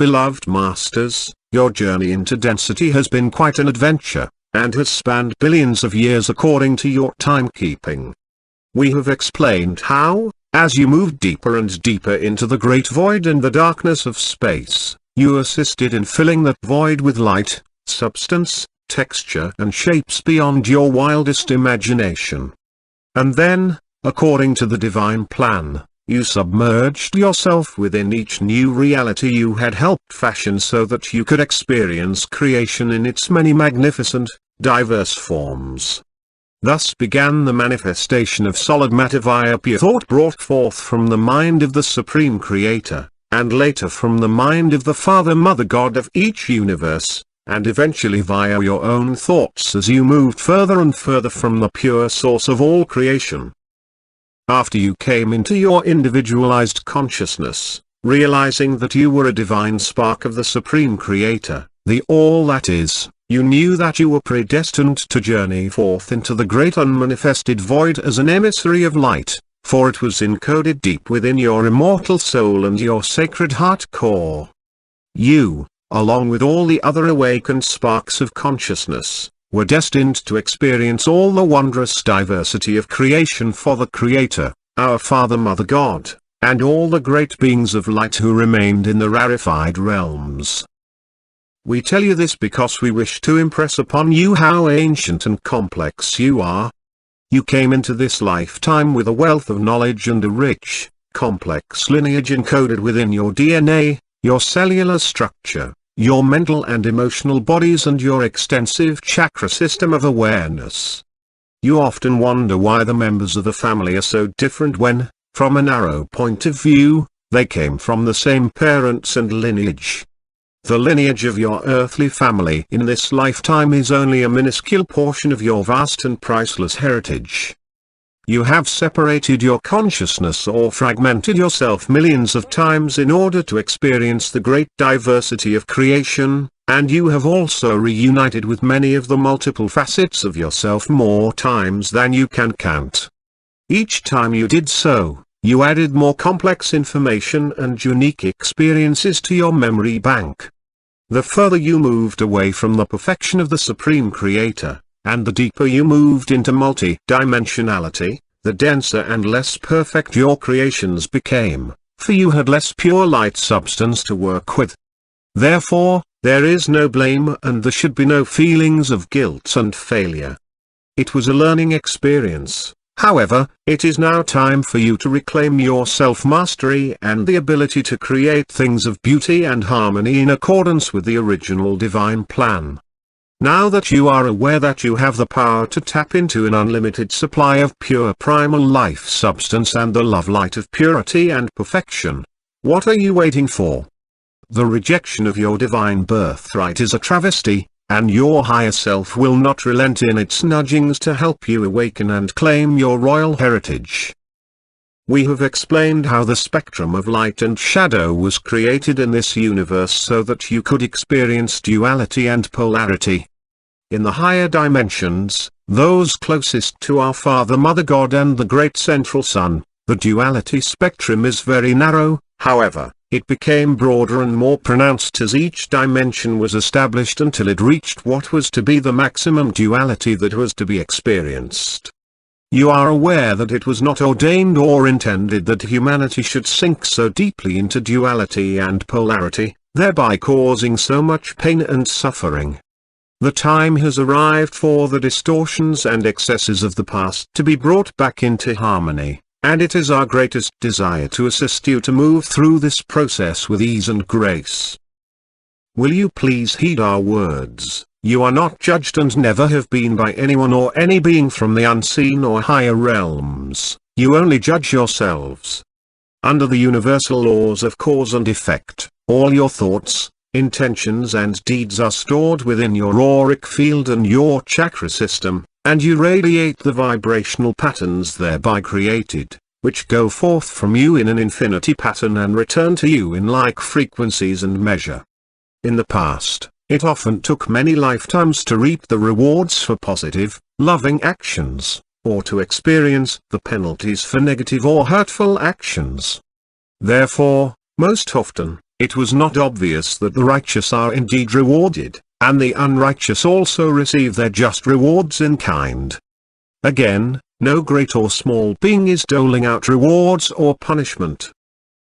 Beloved Masters, your journey into density has been quite an adventure, and has spanned billions of years according to your timekeeping. We have explained how, as you moved deeper and deeper into the great void and the darkness of space, you assisted in filling that void with light, substance, texture and shapes beyond your wildest imagination. And then, according to the divine plan, you submerged yourself within each new reality you had helped fashion so that you could experience creation in its many magnificent, diverse forms. Thus began the manifestation of solid matter via pure thought brought forth from the mind of the Supreme Creator, and later from the mind of the Father Mother God of each universe, and eventually via your own thoughts as you moved further and further from the pure source of all creation. After you came into your individualized consciousness, realizing that you were a divine spark of the Supreme Creator, the All That Is, you knew that you were predestined to journey forth into the great unmanifested void as an emissary of light, for it was encoded deep within your immortal soul and your sacred heart core. You, along with all the other awakened sparks of consciousness, were destined to experience all the wondrous diversity of creation for the Creator, our Father Mother God, and all the great beings of light who remained in the rarefied realms. We tell you this because we wish to impress upon you how ancient and complex you are. You came into this lifetime with a wealth of knowledge and a rich, complex lineage encoded within your DNA, your cellular structure, your mental and emotional bodies and your extensive chakra system of awareness. You often wonder why the members of the family are so different when, from a narrow point of view, they came from the same parents and lineage. The lineage of your earthly family in this lifetime is only a minuscule portion of your vast and priceless heritage. You have separated your consciousness or fragmented yourself millions of times in order to experience the great diversity of creation, and you have also reunited with many of the multiple facets of yourself more times than you can count. Each time you did so, you added more complex information and unique experiences to your memory bank. The further you moved away from the perfection of the Supreme Creator, and the deeper you moved into multi-dimensionality, the denser and less perfect your creations became, for you had less pure light substance to work with. Therefore, there is no blame and there should be no feelings of guilt and failure. It was a learning experience. However, it is now time for you to reclaim your self-mastery and the ability to create things of beauty and harmony in accordance with the original divine plan. Now that you are aware that you have the power to tap into an unlimited supply of pure primal life substance and the love light of purity and perfection, what are you waiting for? The rejection of your divine birthright is a travesty, and your higher self will not relent in its nudgings to help you awaken and claim your royal heritage. We have explained how the spectrum of light and shadow was created in this universe so that you could experience duality and polarity. In the higher dimensions, those closest to our Father Mother God and the Great Central Sun, the duality spectrum is very narrow. However, it became broader and more pronounced as each dimension was established until it reached what was to be the maximum duality that was to be experienced. You are aware that it was not ordained or intended that humanity should sink so deeply into duality and polarity, thereby causing so much pain and suffering. The time has arrived for the distortions and excesses of the past to be brought back into harmony. And it is our greatest desire to assist you to move through this process with ease and grace. Will you please heed our words? You are not judged and never have been by anyone or any being from the unseen or higher realms. You only judge yourselves. Under the universal laws of cause and effect, all your thoughts, intentions and deeds are stored within your auric field and your chakra system, and you radiate the vibrational patterns thereby created, which go forth from you in an infinity pattern and return to you in like frequencies and measure. In the past, it often took many lifetimes to reap the rewards for positive, loving actions, or to experience the penalties for negative or hurtful actions. Therefore, most often, It was not obvious that the righteous are indeed rewarded, and the unrighteous also receive their just rewards in kind. Again, no great or small being is doling out rewards or punishment.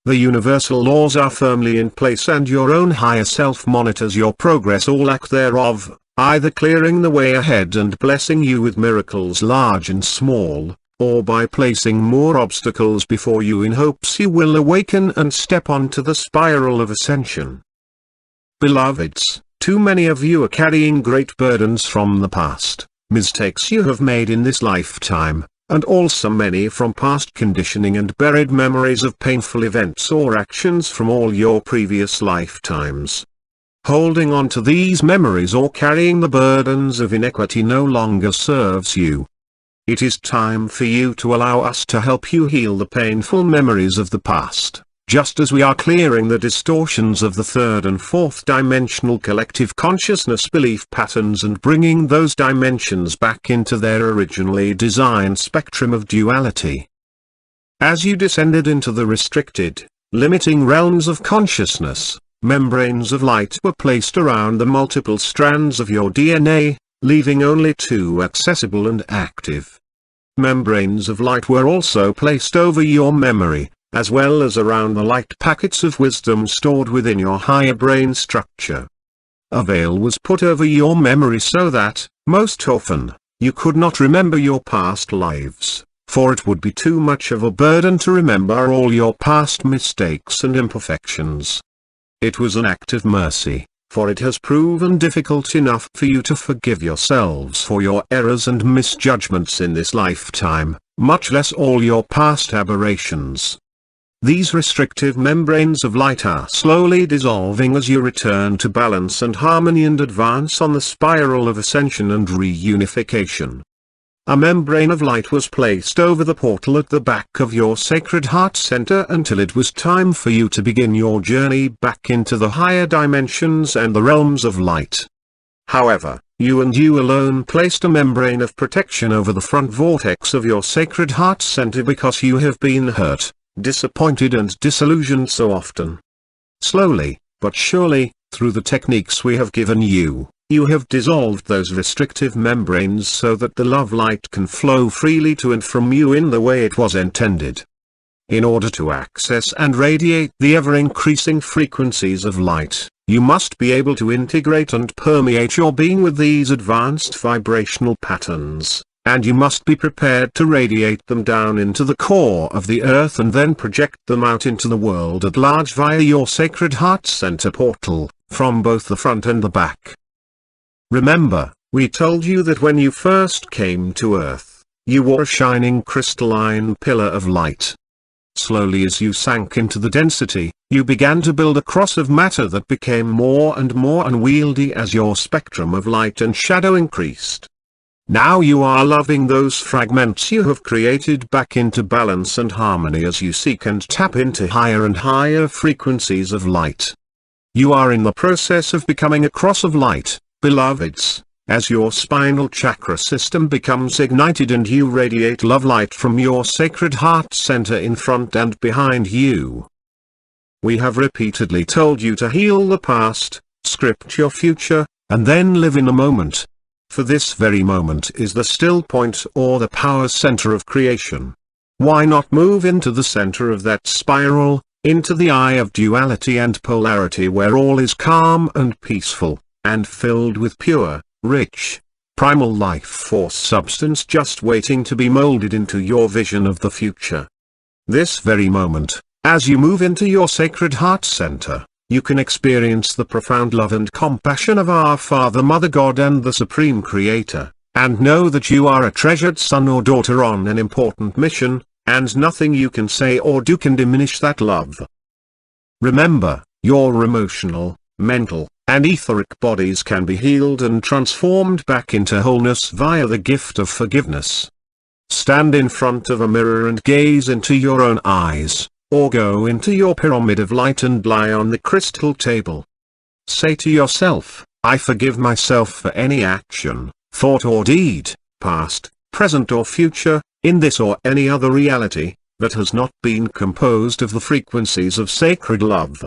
The universal laws are firmly in place, and your own higher self monitors your progress or lack thereof, either clearing the way ahead and blessing you with miracles large and small, or by placing more obstacles before you in hopes you will awaken and step onto the spiral of ascension. Beloveds, too many of you are carrying great burdens from the past, mistakes you have made in this lifetime, and also many from past conditioning and buried memories of painful events or actions from all your previous lifetimes. Holding on to these memories or carrying the burdens of inequity no longer serves you. It is time for you to allow us to help you heal the painful memories of the past, just as we are clearing the distortions of the third and fourth dimensional collective consciousness belief patterns and bringing those dimensions back into their originally designed spectrum of duality. As you descended into the restricted, limiting realms of consciousness, membranes of light were placed around the multiple strands of your DNA, leaving only two accessible and active. Membranes of light were also placed over your memory, as well as around the light packets of wisdom stored within your higher brain structure. A veil was put over your memory so that, most often, you could not remember your past lives, for it would be too much of a burden to remember all your past mistakes and imperfections. It was an act of mercy, for it has proven difficult enough for you to forgive yourselves for your errors and misjudgments in this lifetime, much less all your past aberrations. These restrictive membranes of light are slowly dissolving as you return to balance and harmony and advance on the spiral of ascension and reunification. A membrane of light was placed over the portal at the back of your sacred heart center until it was time for you to begin your journey back into the higher dimensions and the realms of light. However, you and you alone placed a membrane of protection over the front vortex of your sacred heart center because you have been hurt, disappointed and disillusioned so often. Slowly, but surely, through the techniques we have given you, you have dissolved those restrictive membranes so that the love light can flow freely to and from you in the way it was intended. In order to access and radiate the ever-increasing frequencies of light, you must be able to integrate and permeate your being with these advanced vibrational patterns, and you must be prepared to radiate them down into the core of the earth and then project them out into the world at large via your sacred heart center portal, from both the front and the back. Remember, we told you that when you first came to Earth, you were a shining crystalline pillar of light. Slowly as you sank into the density, you began to build a cross of matter that became more and more unwieldy as your spectrum of light and shadow increased. Now you are loving those fragments you have created back into balance and harmony as you seek and tap into higher and higher frequencies of light. You are in the process of becoming a cross of light, beloveds, as your spinal chakra system becomes ignited and you radiate love light from your sacred heart center in front and behind you. We have repeatedly told you to heal the past, script your future, and then live in the moment. For this very moment is the still point or the power center of creation. Why not move into the center of that spiral, into the eye of duality and polarity where all is calm and peaceful, and filled with pure, rich, primal life force substance just waiting to be molded into your vision of the future. This very moment, as you move into your sacred heart center, you can experience the profound love and compassion of our Father, Mother God and the Supreme Creator, and know that you are a treasured son or daughter on an important mission, and nothing you can say or do can diminish that love. Remember, your emotional, mental, and etheric bodies can be healed and transformed back into wholeness via the gift of forgiveness. Stand in front of a mirror and gaze into your own eyes, or go into your pyramid of light and lie on the crystal table. Say to yourself, I forgive myself for any action, thought or deed, past, present or future, in this or any other reality, that has not been composed of the frequencies of sacred love.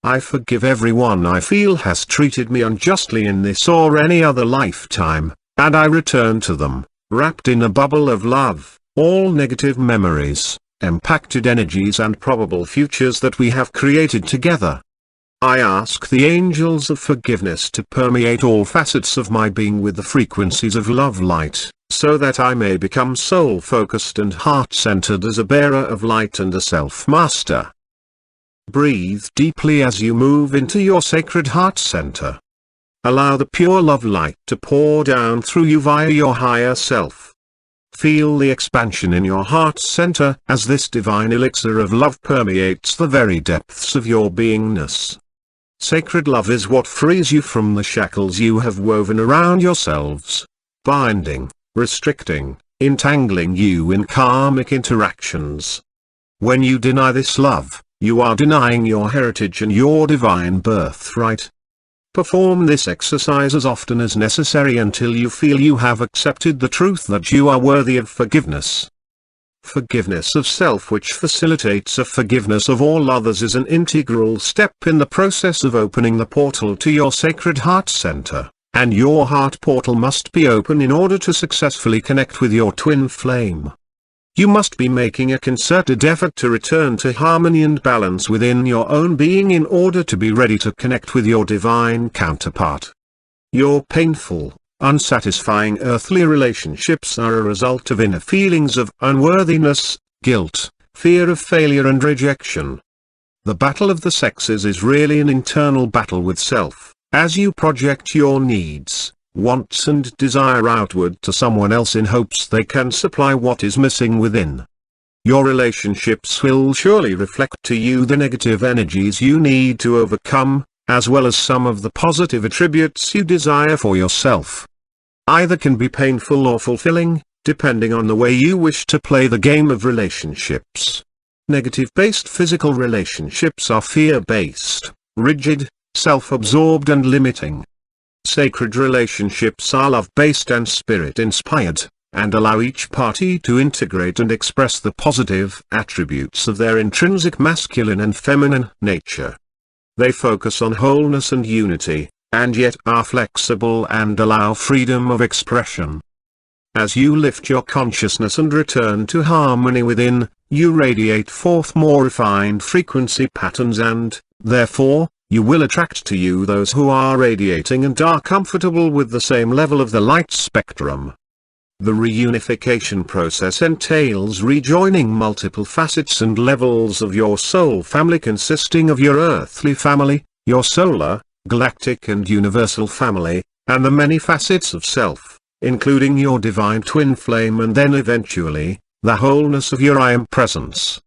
I forgive everyone I feel has treated me unjustly in this or any other lifetime, and I return to them, wrapped in a bubble of love, all negative memories, impacted energies and probable futures that we have created together. I ask the angels of forgiveness to permeate all facets of my being with the frequencies of love light, so that I may become soul-focused and heart-centered as a bearer of light and a self-master. Breathe deeply as you move into your sacred heart center. Allow the pure love light to pour down through you via your higher self. Feel the expansion in your heart center as this divine elixir of love permeates the very depths of your beingness. Sacred love is what frees you from the shackles you have woven around yourselves, binding, restricting, entangling you in karmic interactions. When you deny this love, you are denying your heritage and your divine birthright. Perform this exercise as often as necessary until you feel you have accepted the truth that you are worthy of forgiveness. Forgiveness of self, which facilitates a forgiveness of all others, is an integral step in the process of opening the portal to your sacred heart center, and your heart portal must be open in order to successfully connect with your twin flame. You must be making a concerted effort to return to harmony and balance within your own being in order to be ready to connect with your divine counterpart. Your painful, unsatisfying earthly relationships are a result of inner feelings of unworthiness, guilt, fear of failure and rejection. The battle of the sexes is really an internal battle with self, as you project your needs, wants and desire outward to someone else in hopes they can supply what is missing within. Your relationships will surely reflect to you the negative energies you need to overcome, as well as some of the positive attributes you desire for yourself. Either can be painful or fulfilling, depending on the way you wish to play the game of relationships. Negative-based physical relationships are fear-based, rigid, self-absorbed and limiting. Sacred relationships are love-based and spirit-inspired, and allow each party to integrate and express the positive attributes of their intrinsic masculine and feminine nature. They focus on wholeness and unity, and yet are flexible and allow freedom of expression. As you lift your consciousness and return to harmony within, you radiate forth more refined frequency patterns and, therefore, you will attract to you those who are radiating and are comfortable with the same level of the light spectrum. The reunification process entails rejoining multiple facets and levels of your soul family, consisting of your earthly family, your solar, galactic and universal family, and the many facets of self, including your divine twin flame, and then eventually, the wholeness of your I Am presence.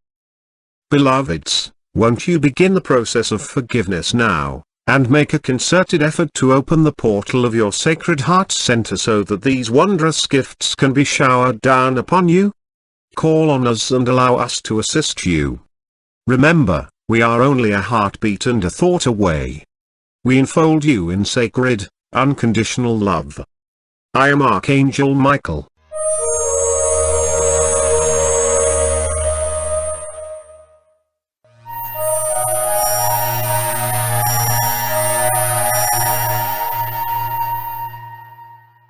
Beloveds, won't you begin the process of forgiveness now, and make a concerted effort to open the portal of your sacred heart center so that these wondrous gifts can be showered down upon you? Call on us and allow us to assist you. Remember, we are only a heartbeat and a thought away. We enfold you in sacred, unconditional love. I am Archangel Michael.